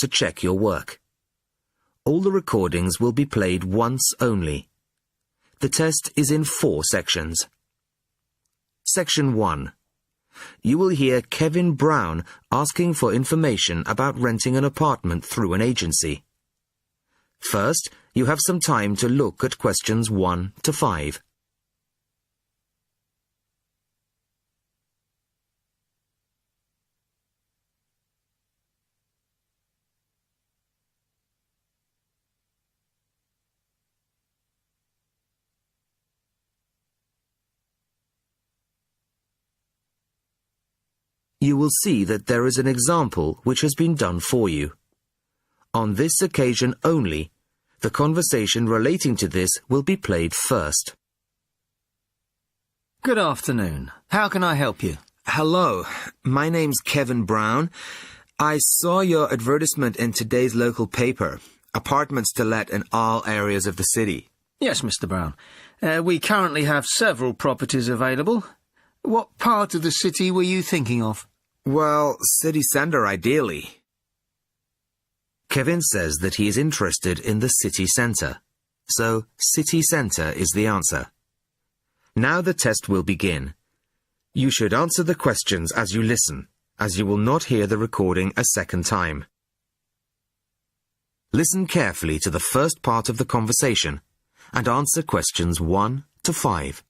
to check your work. All the recordings will be played once only. The test is in 4 sections. Section 1. You will hear Kevin Brown asking for information about renting an apartment through an agency. First, you have some time to look at questions 1 to 5. You will see that there is an example which has been done for you. On this occasion only, the conversation relating to this will be played first. Good afternoon. How can I help you? Hello, my name's Kevin Brown. I saw your advertisement in today's local paper. Apartments to let in all areas of the city. Yes, Mr. Brown. We currently have several properties available. What part of the city were you thinking of? Well, city centre ideally. Kevin says that he is interested in the city centre. So, city centre is the answer. Now the test will begin. You should answer the questions as you listen, as you will not hear the recording a second time. Listen carefully to the first part of the conversation and answer questions 1 to 5.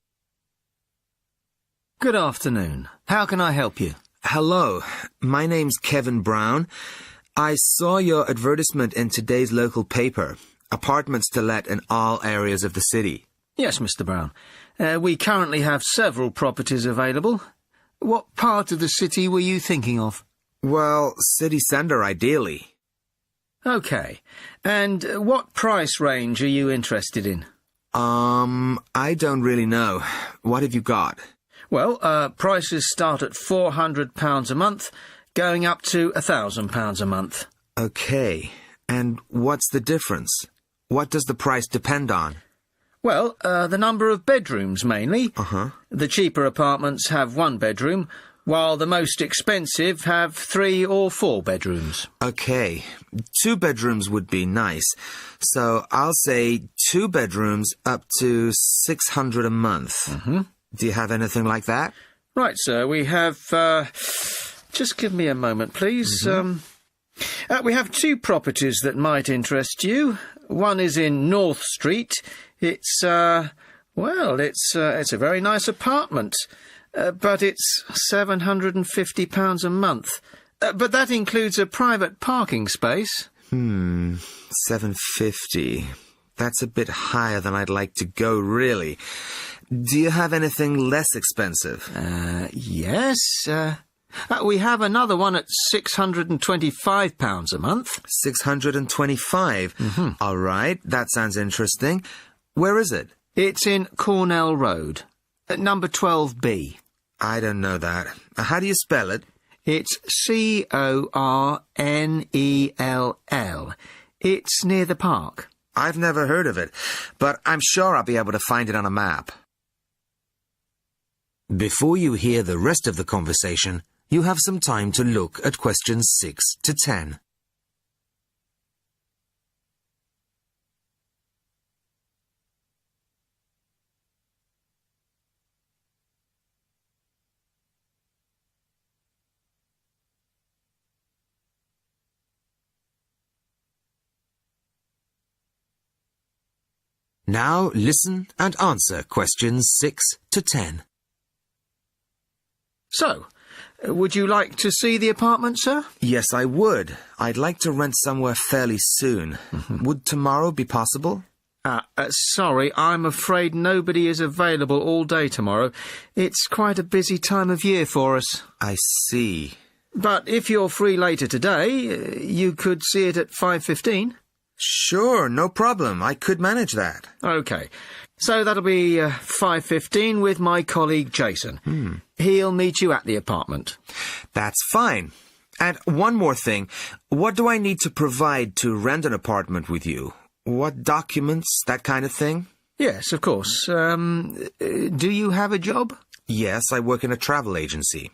Good afternoon. How can I help you? Hello, my name's Kevin Brown. I saw your advertisement in today's local paper. Apartments to let in all areas of the city. Yes, Mr. Brown. We currently have several properties available. What part of the city were you thinking of? Well, city centre ideally. OK. And what price range are you interested in? I don't really know. What have you got? Well, prices start at £400 a month, going up to £1,000 a month. OK. And what's the difference? What does the price depend on? Well, the number of bedrooms, mainly. Uh-huh. The cheaper apartments have 1 bedroom, while the most expensive have 3 or 4 bedrooms. OK. 2 bedrooms would be nice. So I'll say 2 bedrooms up to £600 a month. Mm-hmm. Do you have anything like that? Right, sir. We have... just give me a moment, please. Mm-hmm. We have 2 properties that might interest you. One is in North Street. It's a very nice apartment. But it's £750 a month. But that includes a private parking space. $750. That's a bit higher than I'd like to go, really. Do you have anything less expensive? Yes. We have another one at £625 a month. $625? Mm-hmm. All right, that sounds interesting. Where is it? It's in Cornell Road, at number 12B. I don't know that. How do you spell it? It's Cornell. It's near the park. I've never heard of it, but I'm sure I'll be able to find it on a map. Before you hear the rest of the conversation, you have some time to look at questions 6 to 10. Now listen and answer questions 6 to 10. So, would you like to see the apartment, sir? Yes, I would. I'd like to rent somewhere fairly soon. Would tomorrow be possible? Sorry, I'm afraid nobody is available all day tomorrow. It's quite a busy time of year for us. I see. But if you're free later today, you could see it at 5:15. Sure, no problem. I could manage that. OK. So that'll be 5:15 with my colleague Jason. He'll meet you at the apartment. That's fine. And one more thing. What do I need to provide to rent an apartment with you? What documents, that kind of thing? Yes, of course. Do you have a job? Yes, I work in a travel agency.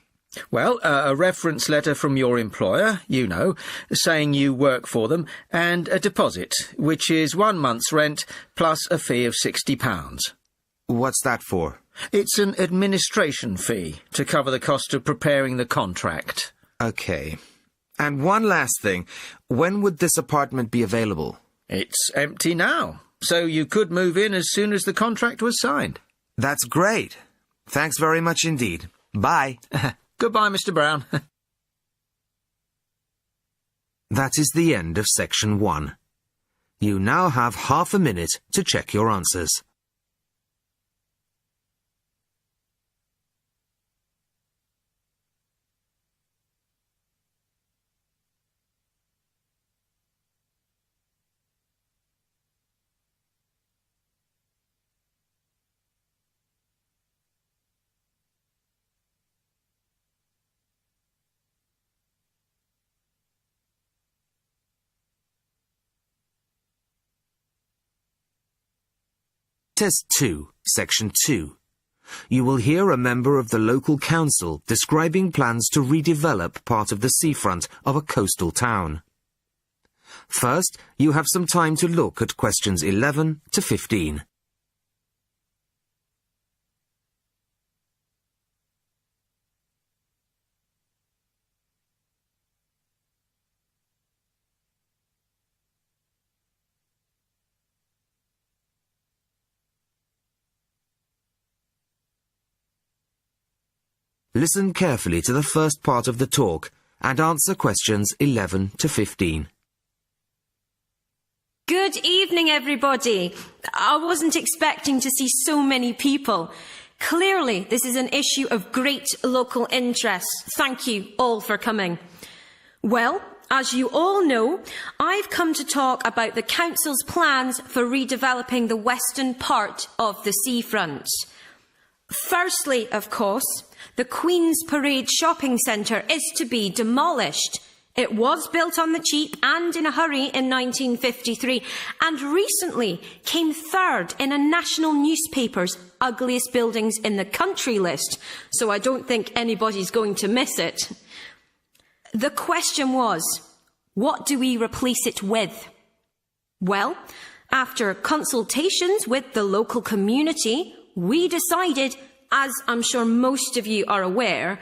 Well, a reference letter from your employer, you know, saying you work for them, and a deposit, which is 1 month's rent plus a fee of £60. What's that for? It's an administration fee to cover the cost of preparing the contract. OK. And one last thing. When would this apartment be available? It's empty now, so you could move in as soon as the contract was signed. That's great. Thanks very much indeed. Bye. Goodbye, Mr. Brown. That is the end of section 1. You now have half a minute to check your answers. Test 2, Section 2. You will hear a member of the local council describing plans to redevelop part of the seafront of a coastal town. First, you have some time to look at questions 11 to 15. Listen carefully to the first part of the talk and answer questions 11 to 15. Good evening, everybody. I wasn't expecting to see so many people. Clearly, this is an issue of great local interest. Thank you all for coming. Well, as you all know, I've come to talk about the Council's plans for redeveloping the western part of the seafront. Firstly, of course, the Queen's Parade shopping centre is to be demolished. It was built on the cheap and in a hurry in 1953 and recently came third in a national newspaper's ugliest buildings in the country list, so I don't think anybody's going to miss it. The question was, what do we replace it with? Well, after consultations with the local community, we decided, as I'm sure most of you are aware,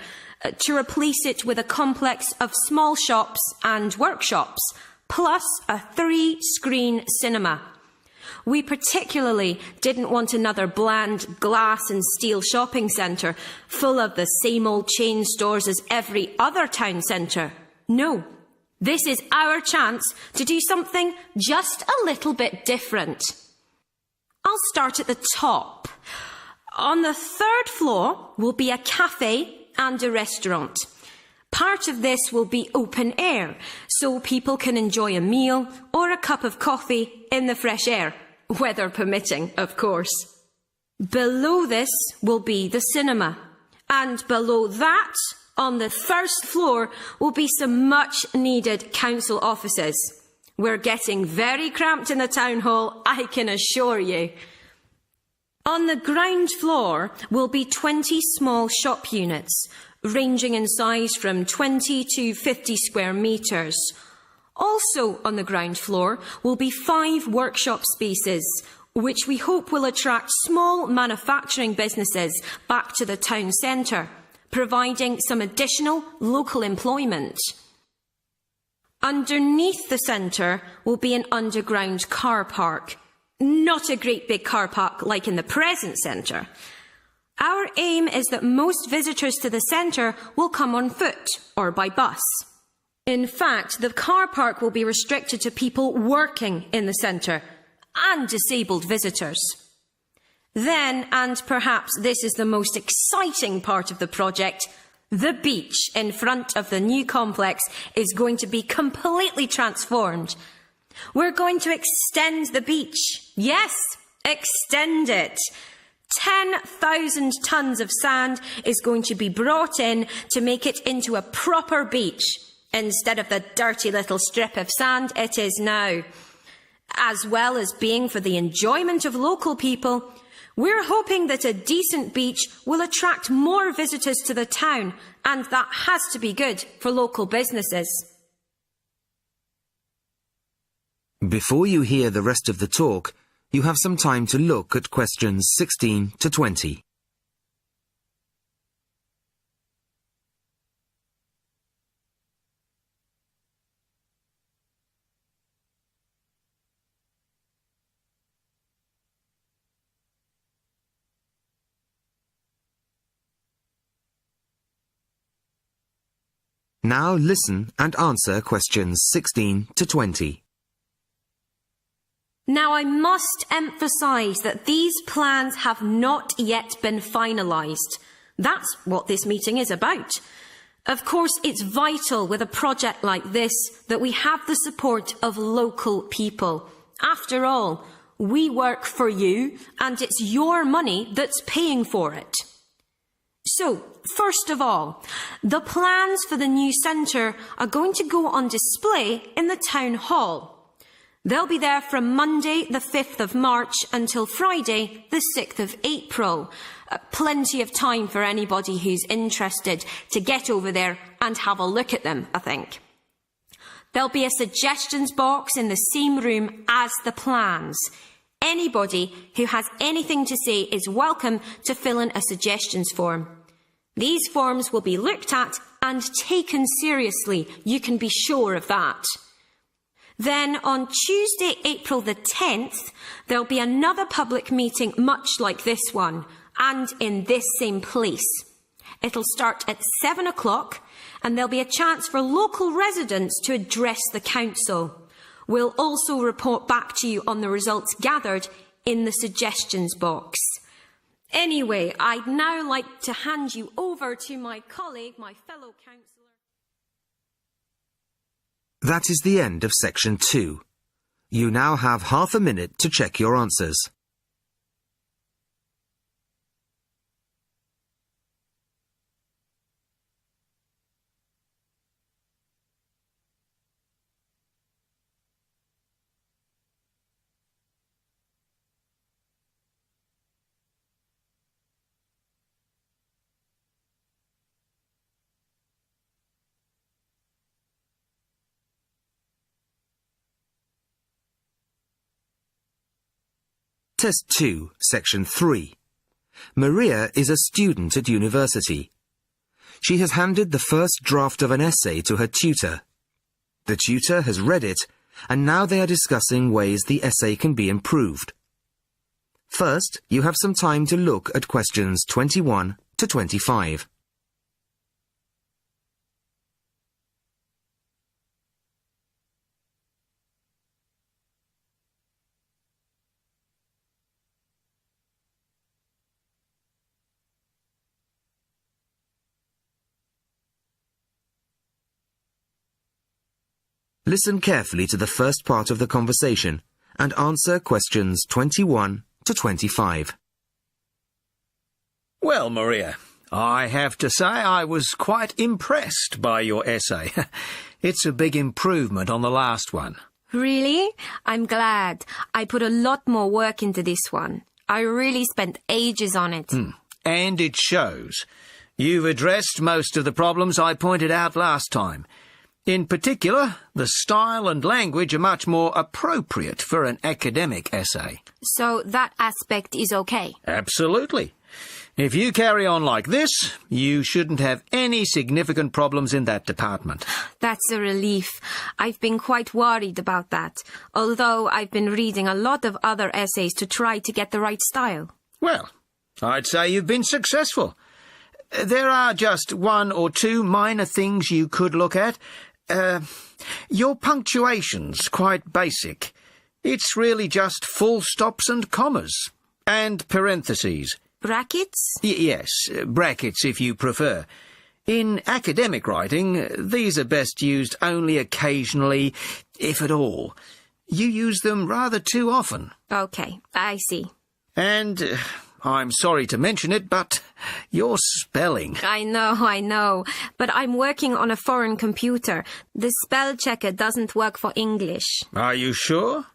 to replace it with a complex of small shops and workshops, plus a 3-screen cinema. We particularly didn't want another bland glass and steel shopping centre full of the same old chain stores as every other town centre. No, this is our chance to do something just a little bit different. I'll start at the top. On the 3rd floor will be a cafe and a restaurant. Part of this will be open air, so people can enjoy a meal or a cup of coffee in the fresh air, weather permitting, of course. Below this will be the cinema, and below that, on the 1st floor, will be some much-needed council offices. We're getting very cramped in the town hall, I can assure you. On the ground floor will be 20 small shop units, ranging in size from 20 to 50 square metres. Also on the ground floor will be 5 workshop spaces, which we hope will attract small manufacturing businesses back to the town centre, providing some additional local employment. Underneath the centre will be an underground car park. Not a great big car park like in the present centre. Our aim is that most visitors to the centre will come on foot or by bus. In fact, the car park will be restricted to people working in the centre and disabled visitors. Then, and perhaps this is the most exciting part of the project, the beach in front of the new complex is going to be completely transformed. We're going to extend the beach. Yes, extend it. 10,000 tonnes of sand is going to be brought in to make it into a proper beach, instead of the dirty little strip of sand it is now. As well as being for the enjoyment of local people, We're hoping that a decent beach will attract more visitors to the town, and that has to be good for local businesses. Before you hear the rest of the talk, you have some time to look at questions 16 to 20. Now listen and answer questions 16 to 20. Now, I must emphasise that these plans have not yet been finalised. That's what this meeting is about. Of course, it's vital with a project like this that we have the support of local people. After all, we work for you, and it's your money that's paying for it. So, first of all, the plans for the new centre are going to go on display in the town hall. They'll be there from Monday the 5th of March until Friday the 6th of April. Plenty of time for anybody who's interested to get over there and have a look at them, I think. There'll be a suggestions box in the same room as the plans. Anybody who has anything to say is welcome to fill in a suggestions form. These forms will be looked at and taken seriously, you can be sure of that. Then on Tuesday, April the 10th, there'll be another public meeting much like this one, and in this same place. It'll start at 7 o'clock, and there'll be a chance for local residents to address the council. We'll also report back to you on the results gathered in the suggestions box. Anyway, I'd now like to hand you over to my colleague, my fellow councillor. That is the end of section 2. You now have half a minute to check your answers. Test 2, Section 3. Maria is a student at university. She has handed the first draft of an essay to her tutor. The tutor has read it, and now they are discussing ways the essay can be improved. First, you have some time to look at questions 21 to 25. Listen carefully to the first part of the conversation and answer questions 21 to 25. Well, Maria, I have to say I was quite impressed by your essay. It's a big improvement on the last one. Really? I'm glad. I put a lot more work into this one. I really spent ages on it. And it shows. You've addressed most of the problems I pointed out last time. In particular, the style and language are much more appropriate for an academic essay. So that aspect is okay? Absolutely. If you carry on like this, you shouldn't have any significant problems in that department. That's a relief. I've been quite worried about that, although I've been reading a lot of other essays to try to get the right style. Well, I'd say you've been successful. There are just one or two minor things you could look at. Your punctuation's quite basic. It's really just full stops and commas. And parentheses. Brackets? Yes, brackets if you prefer. In academic writing, these are best used only occasionally, if at all. You use them rather too often. Okay, I see. And I'm sorry to mention it, but your spelling. I know. But I'm working on a foreign computer. The spell checker doesn't work for English. Are you sure?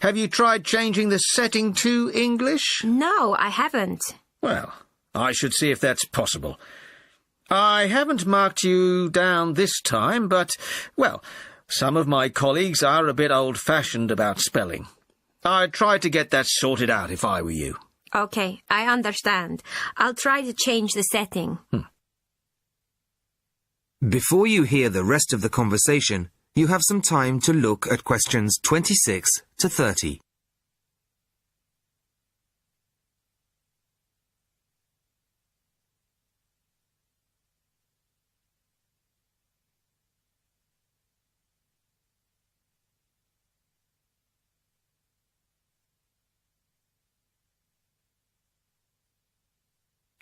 Have you tried changing the setting to English? No, I haven't. Well, I should see if that's possible. I haven't marked you down this time, but, well, some of my colleagues are a bit old-fashioned about spelling. I'd try to get that sorted out if I were you. Okay, I understand. I'll try to change the setting. Before you hear the rest of the conversation, you have some time to look at questions 26 to 30.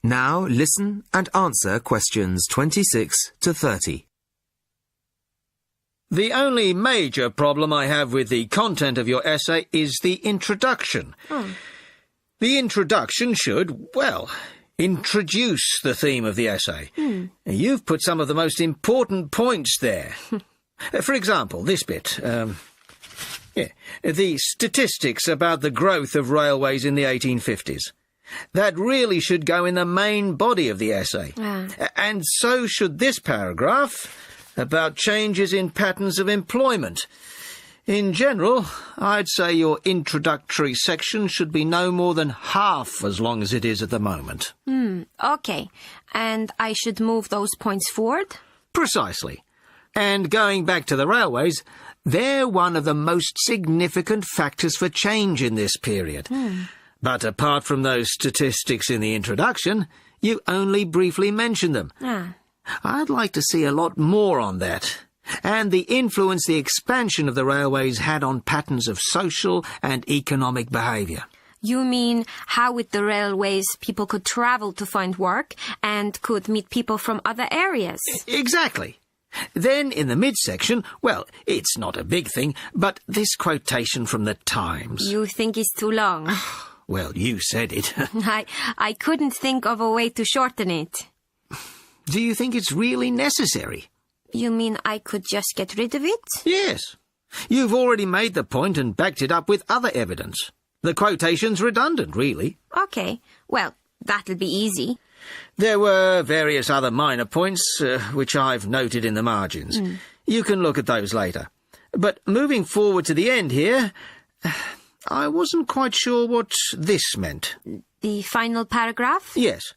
Now listen and answer questions 26 to 30. The only major problem I have with the content of your essay is the introduction. The introduction should, well, introduce the theme of the essay. You've put some of the most important points there. For example, this bit. The statistics about the growth of railways in the 1850s. That really should go in the main body of the essay. And so should this paragraph about changes in patterns of employment. In general, I'd say your introductory section should be no more than half as long as it is at the moment. Okay. And I should move those points forward? Precisely. And going back to the railways, they're one of the most significant factors for change in this period. But apart from those statistics in the introduction, you only briefly mention them. I'd like to see a lot more on that, and the influence the expansion of the railways had on patterns of social and economic behaviour. You mean how with the railways people could travel to find work and could meet people from other areas? Exactly. Then in the midsection, well, it's not a big thing, but this quotation from the Times. You think it's too long? Well, you said it. I couldn't think of a way to shorten it. Do you think it's really necessary? You mean I could just get rid of it? Yes. You've already made the point and backed it up with other evidence. The quotation's redundant, really. Okay, well, that'll be easy. There were various other minor points, which I've noted in the margins. You can look at those later. But moving forward to the end here, I wasn't quite sure what this meant. The final paragraph? Yes.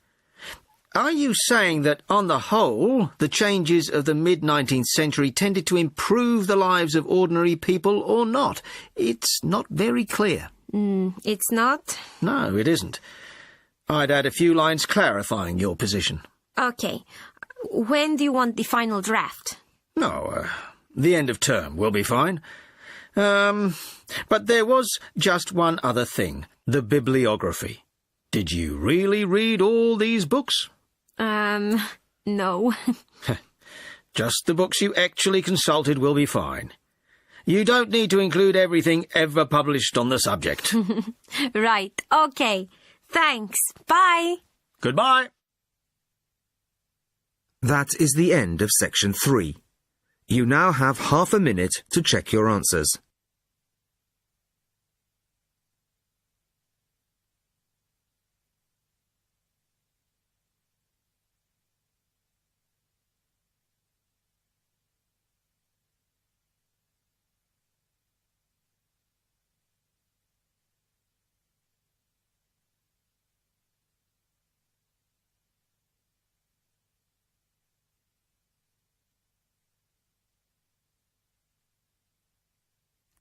Are you saying that, on the whole, the changes of the mid-19th century tended to improve the lives of ordinary people or not? It's not very clear. It's not? No, it isn't. I'd add a few lines clarifying your position. Okay. When do you want the final draft? No, the end of term will be fine. But there was just one other thing, the bibliography. Did you really read all these books? No. Just the books you actually consulted will be fine. You don't need to include everything ever published on the subject. Right, okay. Thanks. Bye. Goodbye. That is the end of section 3. You now have half a minute to check your answers.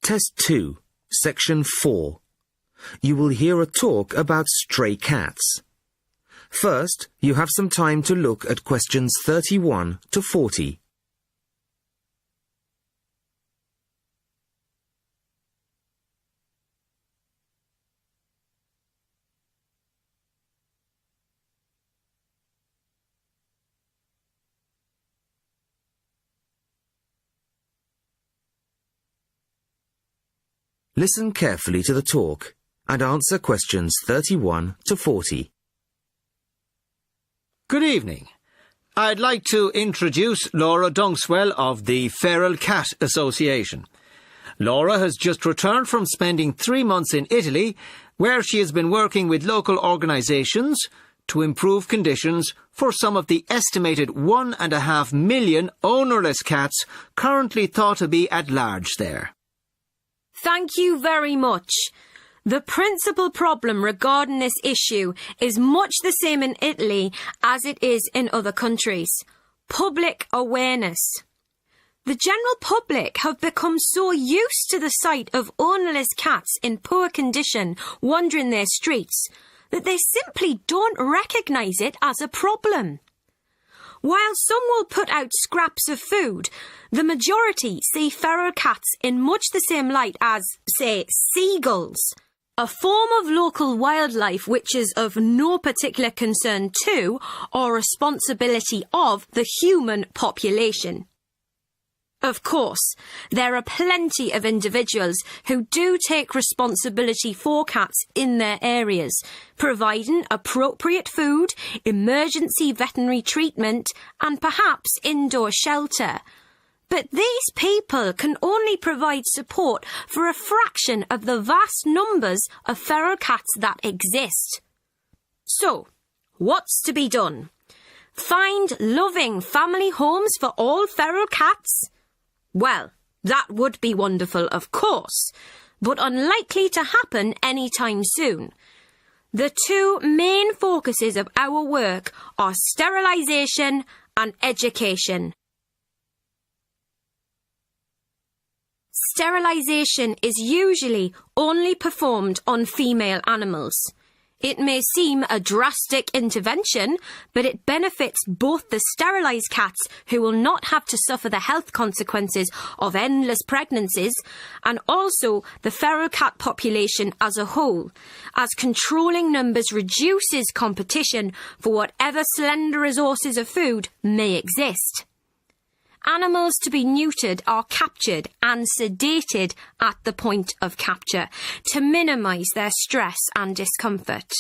Test 2, Section 4. You will hear a talk about stray cats. First, you have some time to look at questions 31 to 40. Listen carefully to the talk and answer questions 31 to 40. Good evening. I'd like to introduce Laura Donkswell of the Feral Cat Association. Laura has just returned from spending 3 months in Italy, where she has been working with local organisations to improve conditions for some of the estimated 1.5 million ownerless cats currently thought to be at large there. Thank you very much. The principal problem regarding this issue is much the same in Italy as it is in other countries. Public awareness. The general public have become so used to the sight of ownerless cats in poor condition wandering their streets that they simply don't recognise it as a problem. While some will put out scraps of food, the majority see feral cats in much the same light as, say, seagulls, a form of local wildlife which is of no particular concern to or responsibility of the human population. Of course, there are plenty of individuals who do take responsibility for cats in their areas, providing appropriate food, emergency veterinary treatment, and perhaps indoor shelter. But these people can only provide support for a fraction of the vast numbers of feral cats that exist. So, what's to be done? Find loving family homes for all feral cats? Well, that would be wonderful, of course, but unlikely to happen anytime soon. The two main focuses of our work are sterilisation and education. Sterilisation is usually only performed on female animals. It may seem a drastic intervention, but it benefits both the sterilised cats, who will not have to suffer the health consequences of endless pregnancies, and also the feral cat population as a whole, as controlling numbers reduces competition for whatever slender resources of food may exist. Animals to be neutered are captured and sedated at the point of capture to minimise their stress and discomfort.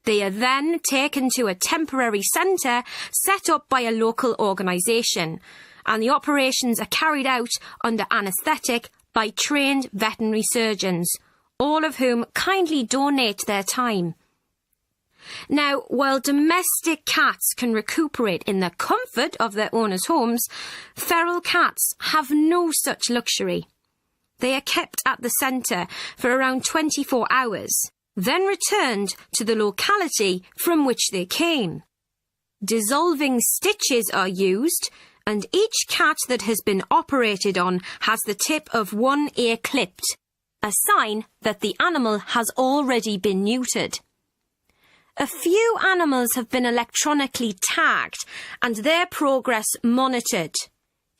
They are then taken to a temporary centre set up by a local organisation, and the operations are carried out under anaesthetic by trained veterinary surgeons, all of whom kindly donate their time. Now, while domestic cats can recuperate in the comfort of their owners' homes, feral cats have no such luxury. They are kept at the centre for around 24 hours, then returned to the locality from which they came. Dissolving stitches are used, and each cat that has been operated on has the tip of one ear clipped, a sign that the animal has already been neutered. A few animals have been electronically tagged and their progress monitored.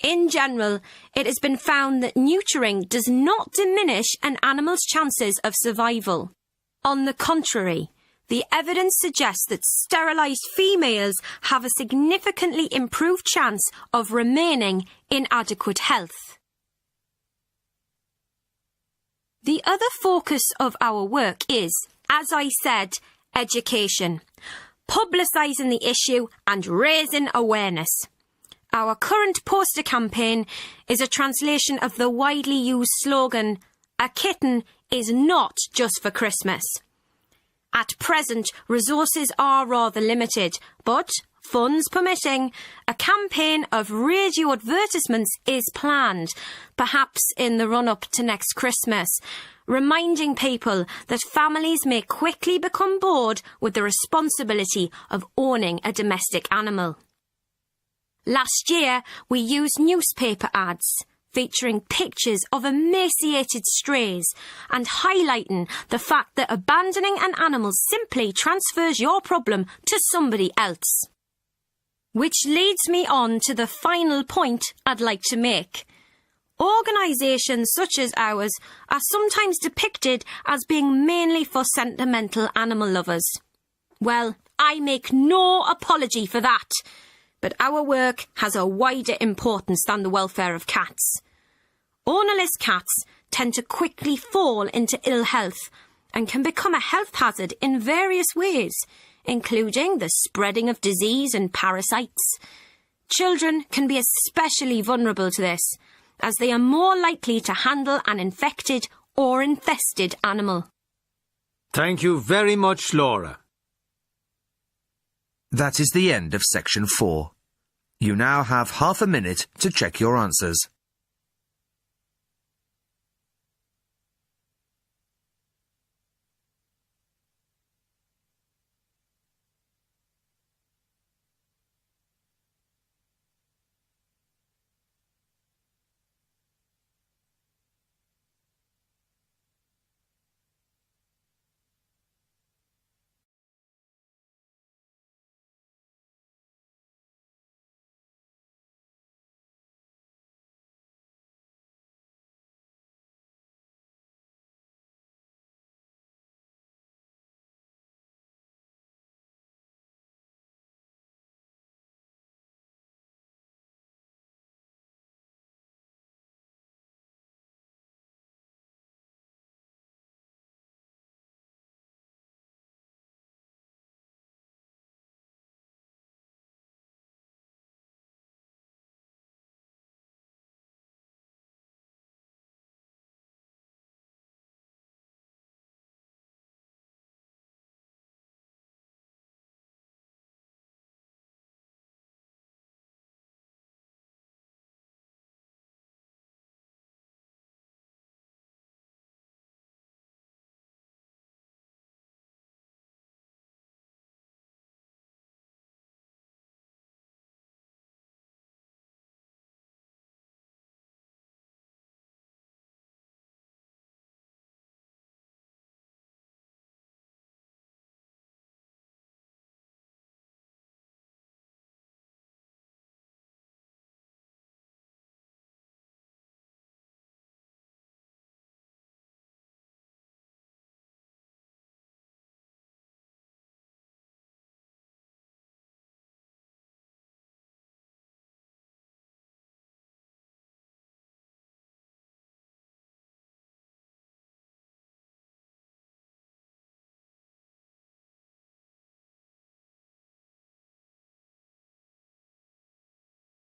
In general, it has been found that neutering does not diminish an animal's chances of survival. On the contrary, the evidence suggests that sterilised females have a significantly improved chance of remaining in adequate health. The other focus of our work is, as I said, education, publicising the issue and raising awareness. Our current poster campaign is a translation of the widely used slogan, "A kitten is not just for Christmas." At present, resources are rather limited, but, funds permitting, a campaign of radio advertisements is planned, perhaps in the run-up to next Christmas, reminding people that families may quickly become bored with the responsibility of owning a domestic animal. Last year, we used newspaper ads featuring pictures of emaciated strays and highlighting the fact that abandoning an animal simply transfers your problem to somebody else. Which leads me on to the final point I'd like to make. Organisations such as ours are sometimes depicted as being mainly for sentimental animal lovers. Well, I make no apology for that, but our work has a wider importance than the welfare of cats. Ownerless cats tend to quickly fall into ill health and can become a health hazard in various ways, including the spreading of disease and parasites. Children can be especially vulnerable to this, as they are more likely to handle an infected or infested animal. Thank you very much, Laura. That is the end of section 4. You now have half a minute to check your answers.